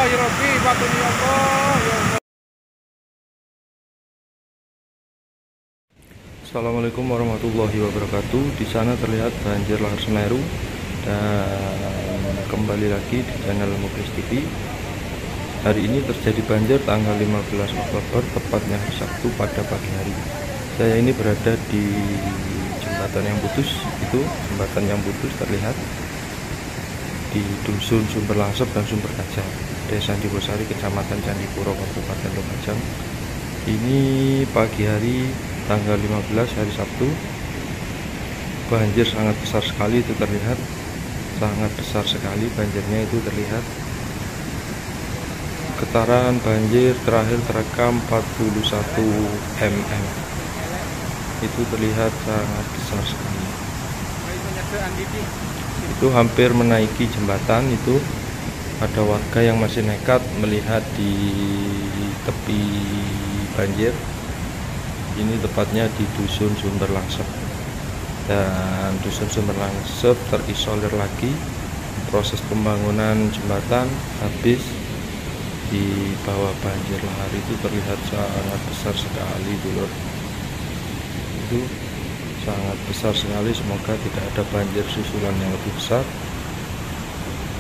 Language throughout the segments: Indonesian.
ya Rabbi, batuni Allah ya Allah. Assalamualaikum warahmatullahi wabarakatuh. Di sana terlihat banjir lahar Semeru, dan kembali lagi di channel Muklis TV. Hari ini terjadi banjir tanggal 15 Oktober, tepatnya hari Sabtu pada pagi hari. Saya ini berada di jembatan yang putus. Itu jembatan yang putus terlihat di Dusun Sumber Langsep dan Sumber Kajang, Desa Dibosari, Kecamatan Candipuro, Kabupaten Lumajang. Ini pagi hari tanggal 15 hari Sabtu. Banjir sangat besar sekali, itu terlihat sangat besar sekali banjirnya, itu terlihat. Getaran banjir terakhir terekam 41 mm, itu terlihat sangat besar sekali. Itu hampir menaiki jembatan. Itu ada warga yang masih nekat melihat di tepi banjir. Ini tepatnya di Dusun Sumber Langsep, dan Dusun Sumber Langsep terisolir lagi. Proses pembangunan jembatan habis di bawah banjir lahar, itu terlihat sangat besar sekali, dulur. Itu sangat besar sekali. Semoga tidak ada banjir susulan yang lebih besar.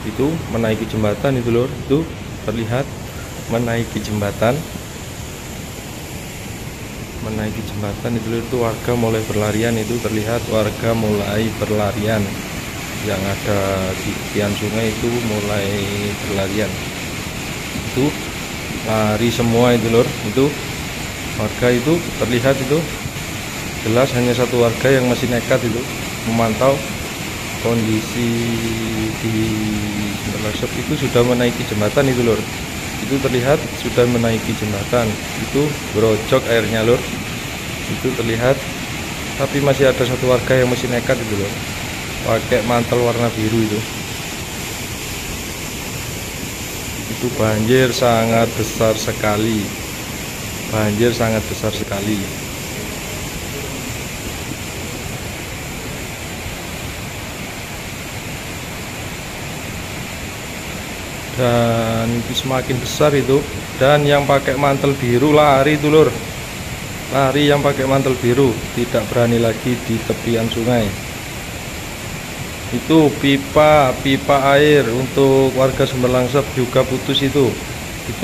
Itu menaiki jembatan, itu lur, itu terlihat menaiki jembatan. Itu warga mulai berlarian. Itu terlihat warga mulai berlarian. Yang ada di tepian sungai itu mulai berlarian. Itu lari semua, itu lur. Itu warga itu terlihat, itu jelas hanya satu warga yang masih nekat itu memantau kondisi di Langsep. Itu sudah menaiki jembatan, itu lur. Itu terlihat sudah menaiki jembatan. Itu berojok airnya, lur. Itu terlihat, tapi masih ada satu warga yang masih nekat, itu lur, pakai mantel warna biru. Itu banjir sangat besar sekali. Dan itu semakin besar itu. Dan yang pakai mantel biru lari, itu lur, lari. Yang pakai mantel biru tidak berani lagi di tepian sungai. Itu pipa air untuk warga Sumber Langsep juga putus. Itu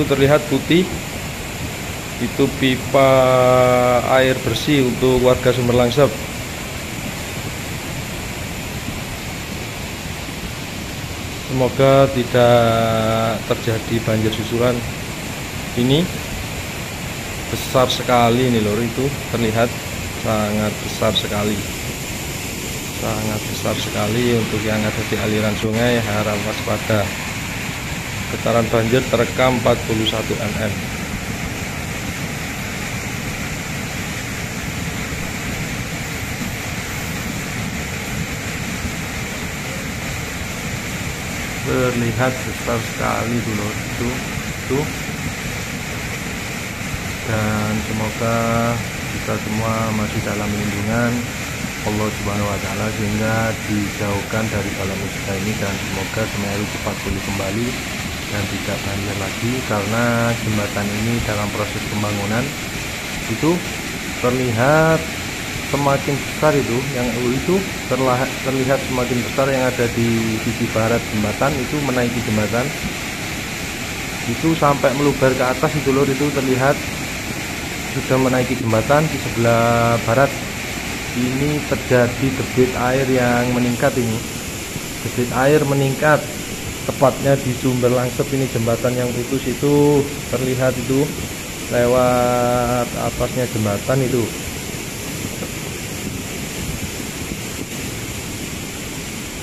terlihat putih. Itu pipa air bersih untuk warga Sumber Langsep. Semoga tidak terjadi banjir susulan. Ini besar sekali ini lor, itu terlihat sangat besar sekali. Untuk yang ada di aliran sungai harap waspada. Getaran banjir terekam 41 mm. Terlihat besar sekali dulu itu. Dan semoga kita semua masih dalam lindungan Allah Subhanahu wa Ta'ala, sehingga dijauhkan dari bala musibah ini, dan semoga Semeru cepat pulih kembali dan tidak banjir lagi. Karena jembatan ini dalam proses pembangunan itu terlihat semakin besar. Itu terlihat semakin besar yang ada di sisi barat jembatan. Itu menaiki jembatan itu sampai meluber ke atas, itu lur. Itu terlihat sudah menaiki jembatan di sebelah barat. Ini terjadi debit air yang meningkat. Ini debit air meningkat tepatnya di Sumber Langsep. Ini jembatan yang putus itu terlihat, itu lewat atasnya jembatan itu.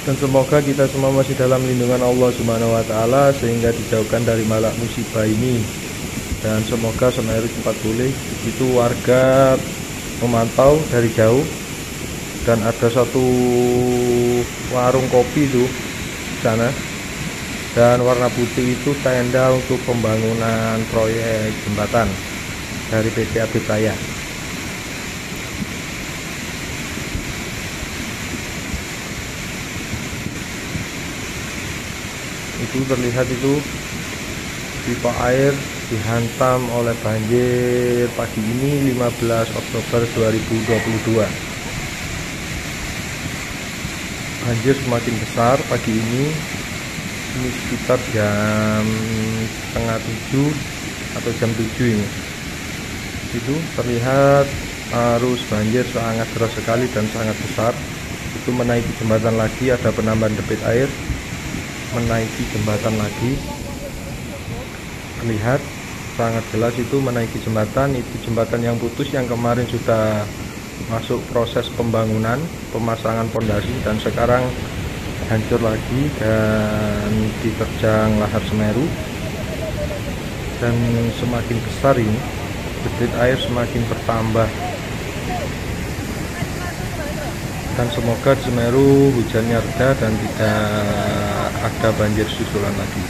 Dan semoga kita semua masih dalam lindungan Allah Subhanahu wa Ta'ala, sehingga dijauhkan dari malak musibah ini. Dan semoga Semeru cepat pulih. Itu warga memantau dari jauh, dan ada satu warung kopi itu di sana. Dan warna putih itu tenda untuk pembangunan proyek jembatan dari PT Abitaya. Itu terlihat itu pipa air dihantam oleh banjir pagi ini 15 Oktober 2022. Banjir semakin besar pagi ini sekitar jam setengah 7 atau jam 7 ini. Itu terlihat arus banjir sangat deras sekali dan sangat besar. Itu menaiki jembatan lagi, ada penambahan debit air, menaiki jembatan lagi, terlihat sangat jelas itu menaiki jembatan. Itu jembatan yang putus yang kemarin sudah masuk proses pembangunan, pemasangan pondasi, dan sekarang hancur lagi dan diterjang lahar Semeru. Dan semakin besar ini, debit air semakin bertambah. Dan semoga Semeru hujannya reda dan tidak ada banjir susulan lagi.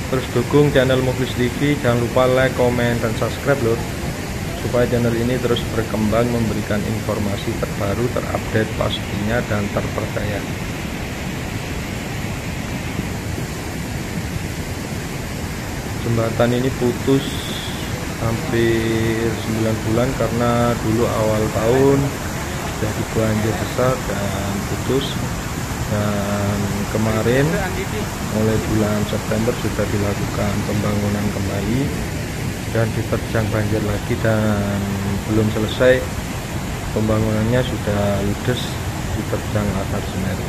Terus dukung channel Muklis TV, jangan lupa like, komen, dan subscribe lor, supaya channel ini terus berkembang, memberikan informasi terbaru, terupdate pastinya dan terpercaya. Jembatan ini putus hampir 9 bulan karena dulu awal tahun jadi banjir besar dan putus, dan kemarin mulai bulan September sudah dilakukan pembangunan kembali dan diterjang banjir lagi, dan belum selesai pembangunannya sudah ludes diterjang lahar Semeru.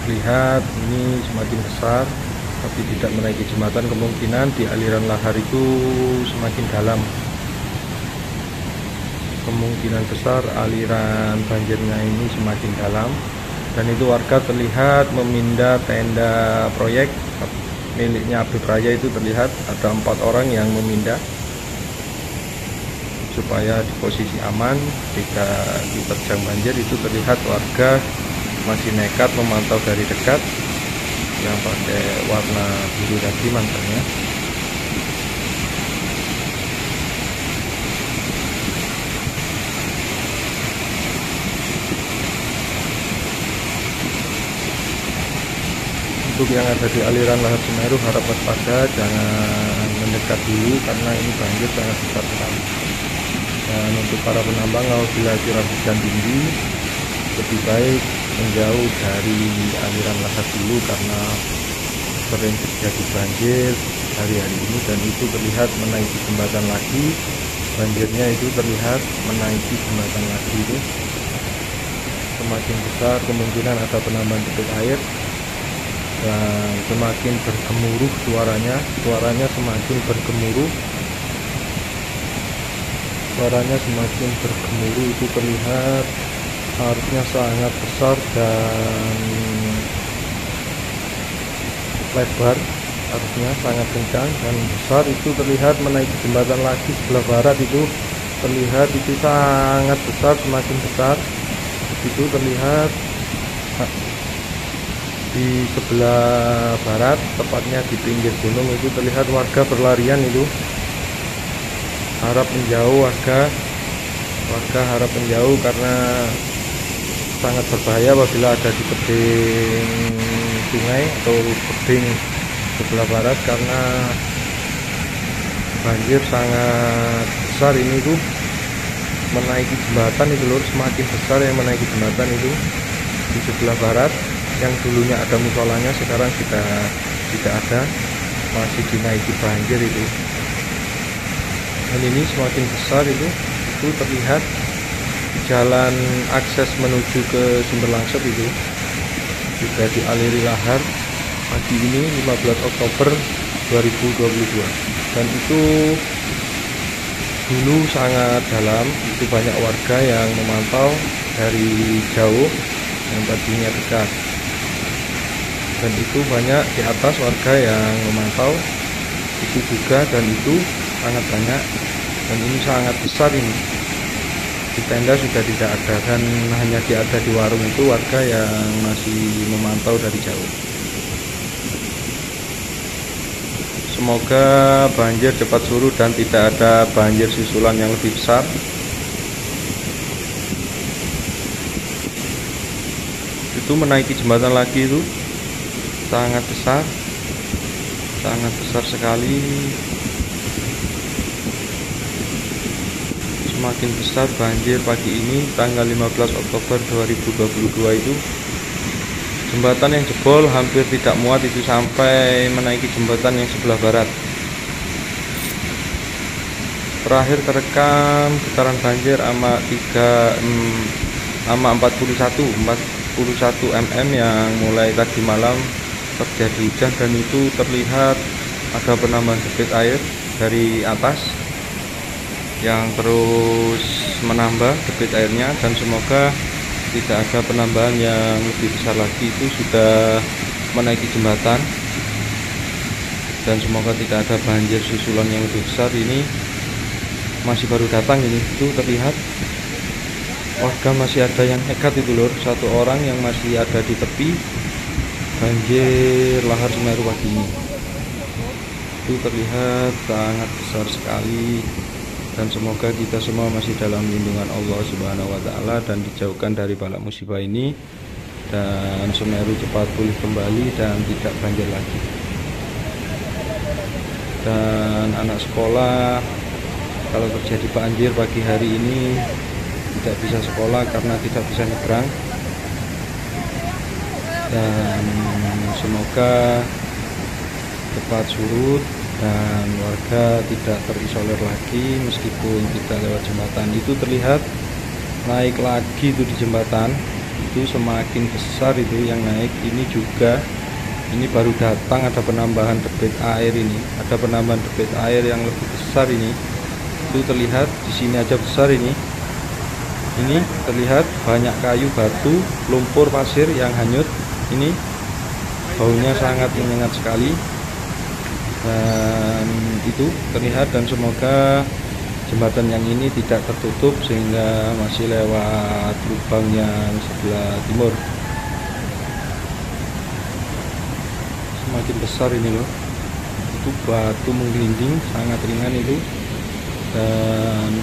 Lihat ini semakin besar tapi tidak menaiki jembatan, kemungkinan di aliran lahar itu semakin dalam. Kemungkinan besar aliran banjirnya ini semakin dalam, dan itu warga terlihat memindah tenda proyek miliknya Habib Raya. Itu terlihat ada 4 orang yang memindah supaya di posisi aman jika diterjang banjir. Itu terlihat warga masih nekat memantau dari dekat, yang pakai warna biru tadi mantelnya. Untuk yang ada di aliran lahar Semeru harap waspada, jangan mendekat dulu karena ini banjir sangat besar sekali. Dan untuk para penambang, apabila curah hujan tinggi, lebih baik menjauh dari aliran lahar dulu karena sering terjadi banjir hari-hari ini. Dan itu terlihat menaiki jembatan lagi, banjirnya itu terlihat menaiki jembatan lagi. Itu semakin besar, kemungkinan ada penambahan debit air dan semakin bergemuruh suaranya semakin bergemuruh, itu terlihat arusnya sangat besar dan lebar, arusnya sangat kencang dan besar. Itu terlihat menaiki jembatan lagi sebelah barat, itu terlihat itu sangat besar, semakin besar. Itu terlihat di sebelah barat, tepatnya di pinggir gunung, itu terlihat warga berlarian. Itu harap menjauh, warga harap menjauh karena sangat berbahaya apabila ada di tebing sungai atau tebing sebelah barat, karena banjir sangat besar ini tuh menaiki jembatan. Itu lur, semakin besar yang menaiki jembatan itu di sebelah barat, yang dulunya ada musolanya sekarang sudah tidak ada, masih dinaiki banjir itu. Dan ini semakin besar itu terlihat jalan akses menuju ke Sumber Langsep itu juga dialiri lahar pagi ini 15 Oktober 2022. Dan itu dulu sangat dalam, itu banyak warga yang memantau dari jauh yang tadinya dekat, dan itu banyak di atas warga yang memantau itu juga, dan itu sangat banyak. Dan ini sangat besar ini, di tenda sudah tidak ada, dan hanya ada di warung itu warga yang masih memantau dari jauh. Semoga banjir cepat surut dan tidak ada banjir susulan yang lebih besar. Itu menaiki jembatan lagi itu sangat besar sekali. Semakin besar banjir pagi ini tanggal 15 Oktober 2022 itu. Jembatan yang jebol hampir tidak muat itu sampai menaiki jembatan yang sebelah barat. Terakhir terekam getaran banjir ama 41 mm yang mulai tadi malam terjadi hujan, dan itu terlihat ada penambahan debit air dari atas yang terus menambah debit airnya, dan semoga tidak ada penambahan yang lebih besar lagi. Itu sudah menaiki jembatan, dan semoga tidak ada banjir susulan yang lebih besar. Ini masih baru datang, ini itu terlihat warga masih ada yang nekat itu lur, satu orang yang masih ada di tepi banjir lahar Semeru pagi ini. Itu terlihat sangat besar sekali, dan semoga kita semua masih dalam lindungan Allah Subhanahu wa Ta'ala dan dijauhkan dari bala musibah ini, dan Semeru cepat pulih kembali dan tidak banjir lagi. Dan anak sekolah, kalau terjadi banjir pagi hari ini tidak bisa sekolah karena tidak bisa nyebrang, dan semoga cepat surut dan warga tidak terisolir lagi meskipun tidak lewat jembatan. Itu terlihat naik lagi itu di jembatan, itu semakin besar itu yang naik. Ini juga, ini baru datang ada penambahan debit air, ini ada penambahan debit air yang lebih besar ini. Itu terlihat di sini aja besar ini terlihat banyak kayu, batu, lumpur, pasir yang hanyut. Ini baunya sangat menyengat sekali, dan itu terlihat, dan semoga jembatan yang ini tidak tertutup sehingga masih lewat lubang yang sebelah timur. Semakin besar ini loh, itu batu menggelinding sangat ringan itu. Dan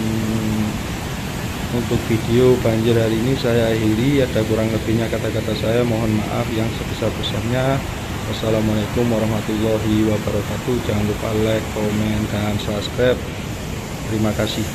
untuk video banjir hari ini saya akhiri, ada kurang lebihnya kata-kata saya mohon maaf yang sebesar-besarnya. Wassalamualaikum warahmatullahi wabarakatuh. Jangan lupa like, komen, dan subscribe. Terima kasih.